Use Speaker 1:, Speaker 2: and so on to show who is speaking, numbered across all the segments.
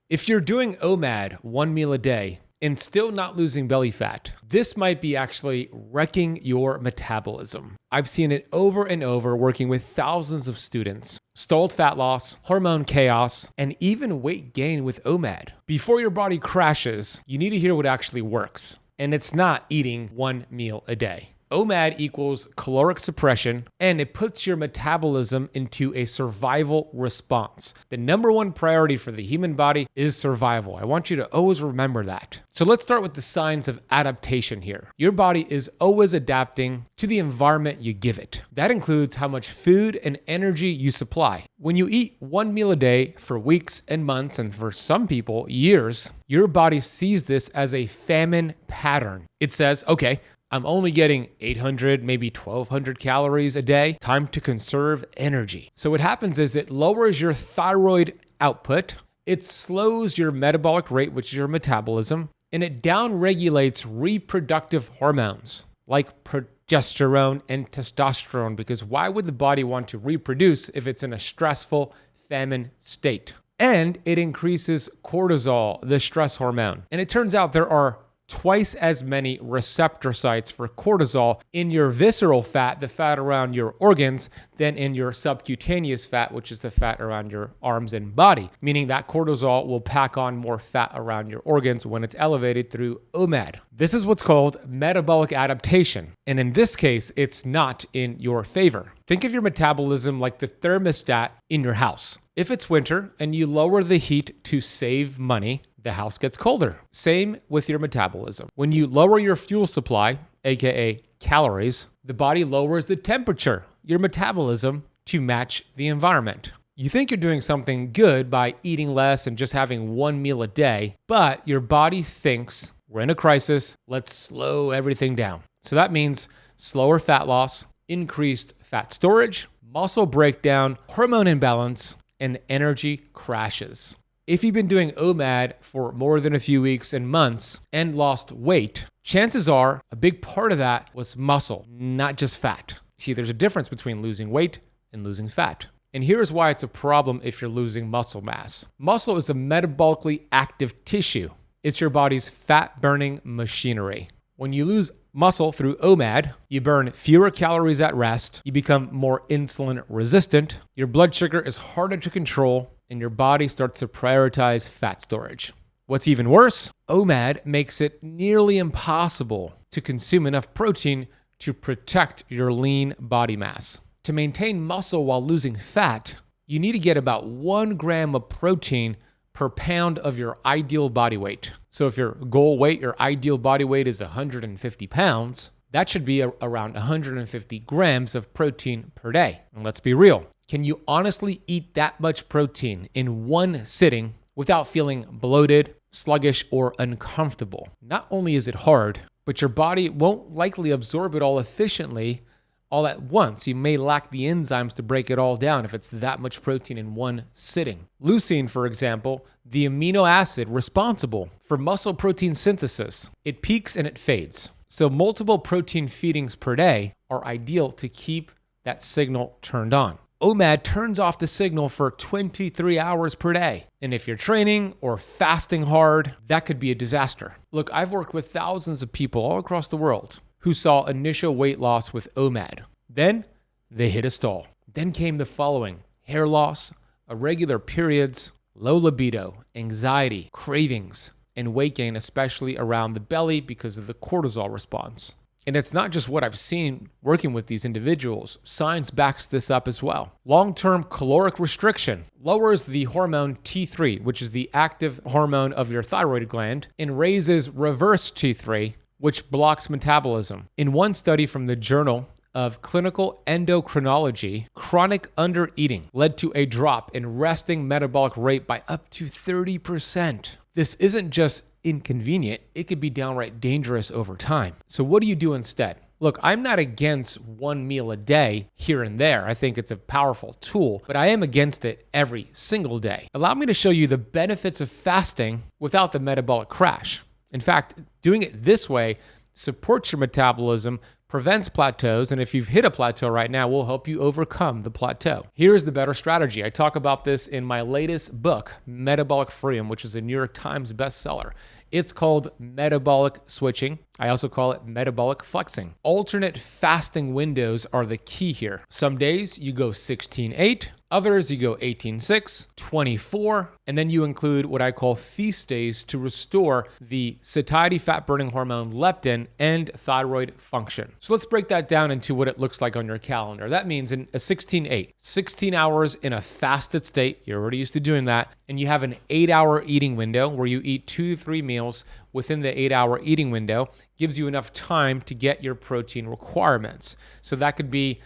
Speaker 1: If you're doing OMAD, 1 meal a day, and still not losing belly fat, this might be actually wrecking your metabolism. I've seen it over and over working with thousands of students. Stalled fat loss, hormone chaos, and even weight gain with OMAD. Before your body crashes, you need to hear what actually works. And it's not eating 1 meal a day. OMAD equals caloric suppression, and it puts your metabolism into a survival response. The number one priority for the human body is survival. I want you to always remember that. So let's start with the signs of adaptation here. Your body is always adapting to the environment you give it. That includes how much food and energy you supply. When you eat 1 meal a day for weeks and months, and for some people, years, your body sees this as a famine pattern. It says, okay, I'm only getting 800, maybe 1200 calories a day. Time to conserve energy. So what happens is it lowers your thyroid output. It slows your metabolic rate, which is your metabolism, and it downregulates reproductive hormones like progesterone and testosterone, because why would the body want to reproduce if it's in a stressful famine state? And it increases cortisol, the stress hormone. And it turns out there are twice as many receptor sites for cortisol in your visceral fat, the fat around your organs, than in your subcutaneous fat, which is the fat around your arms and body, meaning that cortisol will pack on more fat around your organs when it's elevated through OMAD. This is what's called metabolic adaptation. And in this case, it's not in your favor. Think of your metabolism like the thermostat in your house. If it's winter and you lower the heat to save money, the house gets colder. Same with your metabolism. When you lower your fuel supply, aka calories, the body lowers the temperature, your metabolism, to match the environment. You think you're doing something good by eating less and just having 1 meal a day, but your body thinks we're in a crisis, let's slow everything down. So that means slower fat loss, increased fat storage, muscle breakdown, hormone imbalance, and energy crashes. If you've been doing OMAD for more than a few weeks and months and lost weight, chances are a big part of that was muscle, not just fat. See, there's a difference between losing weight and losing fat. And here's why it's a problem if you're losing muscle mass. Muscle is a metabolically active tissue. It's your body's fat-burning machinery. When you lose muscle through OMAD, you burn fewer calories at rest, you become more insulin resistant, your blood sugar is harder to control, and your body starts to prioritize fat storage. What's even worse, OMAD makes it nearly impossible to consume enough protein to protect your lean body mass. To maintain muscle while losing fat, you need to get about 1 gram of protein per pound of your ideal body weight. So if your goal weight, your ideal body weight is 150 pounds, that should be around 150 grams of protein per day. And let's be real. Can you honestly eat that much protein in one sitting without feeling bloated, sluggish, or uncomfortable? Not only is it hard, but your body won't likely absorb it all efficiently all at once. You may lack the enzymes to break it all down if it's that much protein in one sitting. Leucine, for example, the amino acid responsible for muscle protein synthesis, it peaks and it fades. So multiple protein feedings per day are ideal to keep that signal turned on. OMAD turns off the signal for 23 hours per day. And if you're training or fasting hard, that could be a disaster. Look, I've worked with thousands of people all across the world who saw initial weight loss with OMAD. Then they hit a stall. Then came the following: hair loss, irregular periods, low libido, anxiety, cravings, and weight gain, especially around the belly because of the cortisol response. And it's not just what I've seen working with these individuals. Science backs this up as well. Long-term caloric restriction lowers the hormone T3, which is the active hormone of your thyroid gland, and raises reverse T3, which blocks metabolism. In one study from the Journal of Clinical Endocrinology, chronic undereating led to a drop in resting metabolic rate by up to 30%. This isn't just inconvenient, it could be downright dangerous over time. So what do you do instead? Look, I'm not against 1 meal a day here and there. I think it's a powerful tool, but I am against it every single day. Allow me to show you the benefits of fasting without the metabolic crash. In fact, doing it this way supports your metabolism, prevents plateaus, and if you've hit a plateau right now, we'll help you overcome the plateau. Here's the better strategy. I talk about this in my latest book, Metabolic Freedom, which is a New York Times bestseller. It's called Metabolic Switching. I also call it Metabolic Flexing. Alternate fasting windows are the key here. Some days you go 16-8, others you go 18-6, 24, and then you include what I call feast days to restore the satiety fat-burning hormone leptin and thyroid function. So let's break that down into what it looks like on your calendar. That means in a 16-8, 16 hours in a fasted state, you're already used to doing that, and you have an 8-hour eating window where you eat 2 to 3 meals within the 8-hour eating window, gives you enough time to get your protein requirements. So that could be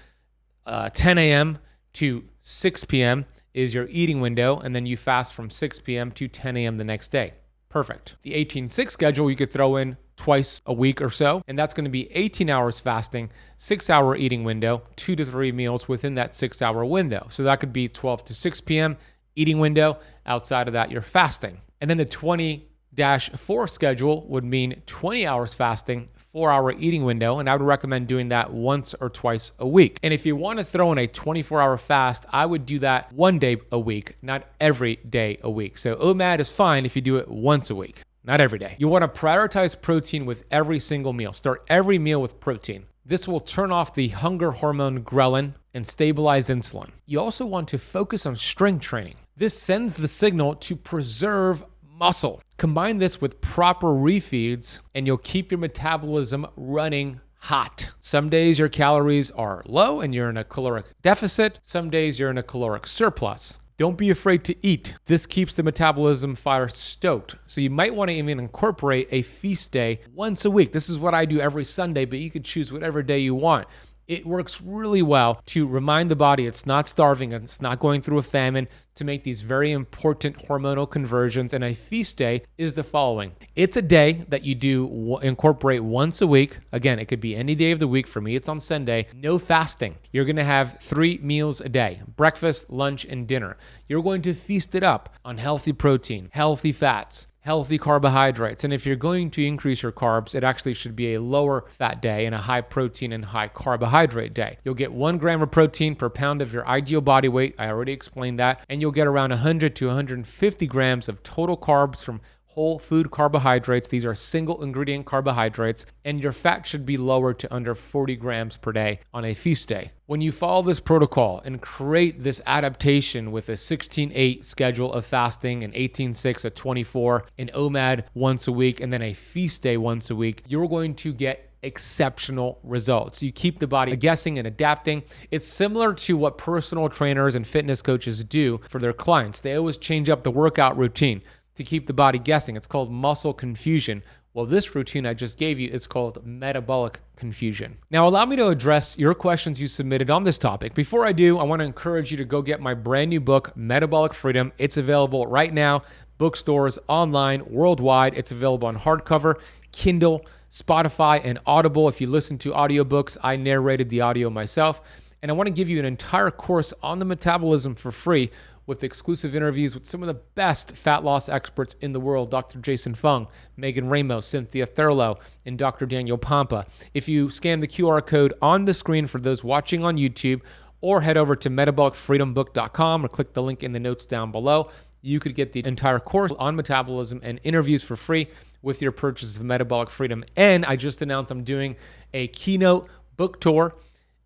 Speaker 1: 10 a.m. to 6 p.m. is your eating window, and then you fast from 6 p.m. to 10 a.m. the next day. Perfect. The 18-6 schedule you could throw in twice a week or so, and that's going to be 18 hours fasting, 6-hour eating window, 2 to 3 meals within that 6-hour window. So that could be 12 to 6 p.m. eating window. Outside of that, you're fasting. And then the 20-4 schedule would mean 20 hours fasting, 4-hour eating window, and I would recommend doing that once or twice a week. And if you want to throw in a 24-hour fast, I would do that 1 day a week, not every day a week. So OMAD is fine if you do it once a week, not every day. You want to prioritize protein with every single meal. Start every meal with protein. This will turn off the hunger hormone ghrelin and stabilize insulin. You also want to focus on strength training. This sends the signal to preserve muscle. Combine this with proper refeeds and you'll keep your metabolism running hot. Some days your calories are low and you're in a caloric deficit. Some days you're in a caloric surplus. Don't be afraid to eat. This keeps the metabolism fire stoked. So you might want to even incorporate a feast day once a week. This is what I do every Sunday, but you could choose whatever day you want. It works really well to remind the body it's not starving and it's not going through a famine, to make these very important hormonal conversions. And a feast day is the following. It's a day that you do incorporate once a week. Again, it could be any day of the week. For me, it's on Sunday. No fasting. You're going to have 3 meals a day, breakfast, lunch, and dinner. You're going to feast it up on healthy protein, healthy fats, healthy carbohydrates. And if you're going to increase your carbs, it actually should be a lower fat day and a high protein and high carbohydrate day. You'll get 1 gram of protein per pound of your ideal body weight. I already explained that. And you'll get around 100 to 150 grams of total carbs from whole food carbohydrates. These are single ingredient carbohydrates, and your fat should be lowered to under 40 grams per day on a feast day. When you follow this protocol and create this adaptation with a 16-8 schedule of fasting, an 18-6, a 24, an OMAD once a week, and then a feast day once a week, you're going to get exceptional results. You keep the body guessing and adapting. It's similar to what personal trainers and fitness coaches do for their clients. They always change up the workout routine to keep the body guessing. It's called muscle confusion. Well, this routine I just gave you is called metabolic confusion. Now, allow me to address your questions you submitted on this topic. Before I do, I want to encourage you to go get my brand new book, Metabolic Freedom. It's available right now, bookstores, online, worldwide. It's available on hardcover, Kindle, Spotify, and Audible. If you listen to audiobooks, I narrated the audio myself. And I want to give you an entire course on the metabolism for free, with exclusive interviews with some of the best fat loss experts in the world, Dr. Jason Fung, Megan Ramos, Cynthia Thurlow, and Dr. Daniel Pompa. If you scan the QR code on the screen for those watching on YouTube, or head over to metabolicfreedombook.com or click the link in the notes down below, you could get the entire course on metabolism and interviews for free with your purchase of Metabolic Freedom. And I just announced I'm doing a keynote book tour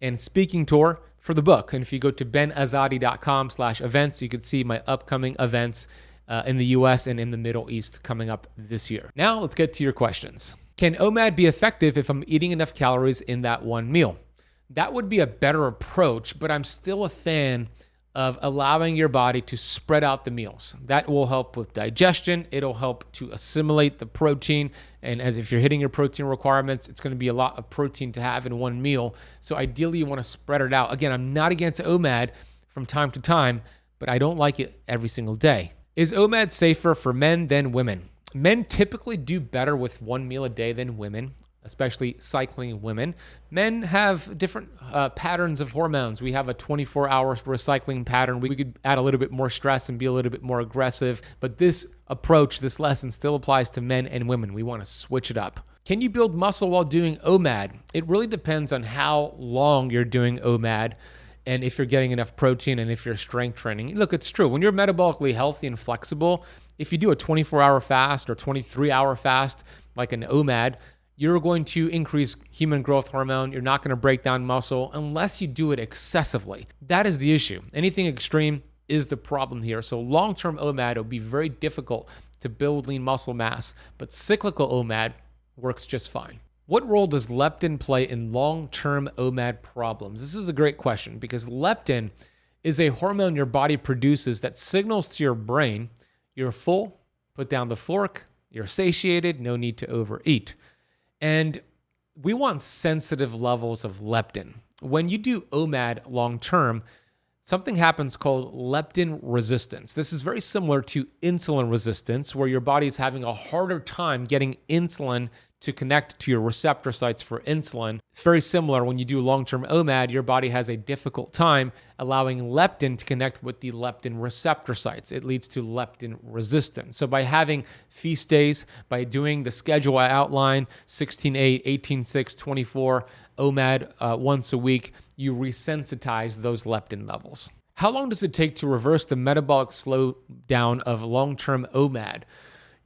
Speaker 1: and speaking tour for the book. And if you go to benazadi.com/events, you can see my upcoming events in the US and in the Middle East coming up this year. Now let's get to your questions. Can OMAD be effective if I'm eating enough calories in that one meal? That would be a better approach, but I'm still a fan of allowing your body to spread out the meals. That will help with digestion. It'll help to assimilate the protein. And as if you're hitting your protein requirements, it's going to be a lot of protein to have in one meal. So ideally, you want to spread it out. Again, I'm not against OMAD from time to time, but I don't like it every single day. Is OMAD safer for men than women? Men typically do better with 1 meal a day than women, especially cycling women. Men have different patterns of hormones. We have a 24-hour recycling pattern. We could add a little bit more stress and be a little bit more aggressive. But this approach, this lesson still applies to men and women. We want to switch it up. Can you build muscle while doing OMAD? It really depends on how long you're doing OMAD and if you're getting enough protein and if you're strength training. Look, it's true. When you're metabolically healthy and flexible, if you do a 24-hour fast or 23-hour fast, like an OMAD, you're going to increase human growth hormone. You're not going to break down muscle unless you do it excessively. That is the issue. Anything extreme is the problem here. So long-term OMAD will be very difficult to build lean muscle mass, but cyclical OMAD works just fine. What role does leptin play in long-term OMAD problems? This is a great question because leptin is a hormone your body produces that signals to your brain, you're full, put down the fork, you're satiated, no need to overeat. And we want sensitive levels of leptin. When you do OMAD long-term, something happens called leptin resistance. This is very similar to insulin resistance, where your body is having a harder time getting insulin to connect to your receptor sites for insulin. It's very similar when you do long-term OMAD, your body has a difficult time allowing leptin to connect with the leptin receptor sites. It leads to leptin resistance. So by having feast days, by doing the schedule I outlined, 16-8, 18-6, 24, OMAD once a week, you resensitize those leptin levels. How long does it take to reverse the metabolic slowdown of long-term OMAD?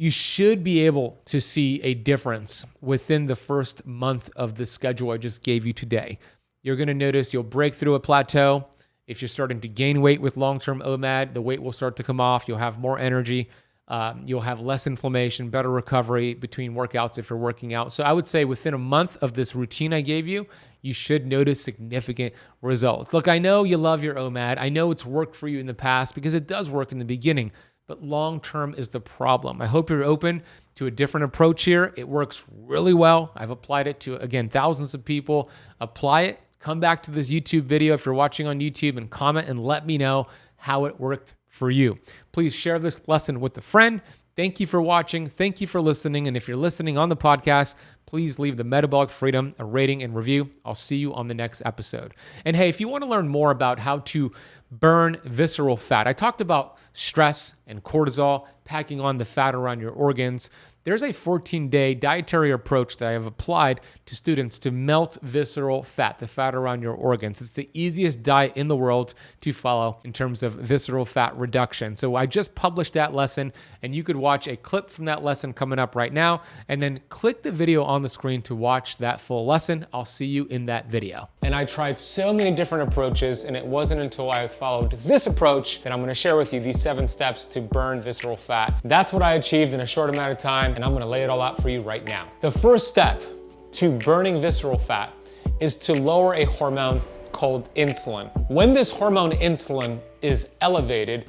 Speaker 1: You should be able to see a difference within the first month of the schedule I just gave you today. You're going to notice you'll break through a plateau. If you're starting to gain weight with long-term OMAD, the weight will start to come off. You'll have more energy. You'll have less inflammation, better recovery between workouts if you're working out. So I would say within a month of this routine I gave you, you should notice significant results. Look, I know you love your OMAD. I know it's worked for you in the past because it does work in the beginning, but long-term is the problem. I hope you're open to a different approach here. It works really well. I've applied it to, again, thousands of people. Apply it. Come back to this YouTube video if you're watching on YouTube and comment and let me know how it worked for you. Please share this lesson with a friend. Thank you for watching. Thank you for listening. And if you're listening on the podcast, please leave the Metabolic Freedom a rating and review. I'll see you on the next episode. And hey, if you want to learn more about how to burn visceral fat, I talked about stress and cortisol packing on the fat around your organs. There's a 14-day dietary approach that I have applied to students to melt visceral fat, the fat around your organs. It's the easiest diet in the world to follow in terms of visceral fat reduction. So I just published that lesson, and you could watch a clip from that lesson coming up right now, and then click the video on the screen to watch that full lesson. I'll see you in that video. And I tried so many different approaches, and it wasn't until I followed this approach that I'm gonna share with you these 7 steps to burn visceral fat. That's what I achieved in a short amount of time, and I'm gonna lay it all out for you right now. The first step to burning visceral fat is to lower a hormone called insulin. When this hormone insulin is elevated,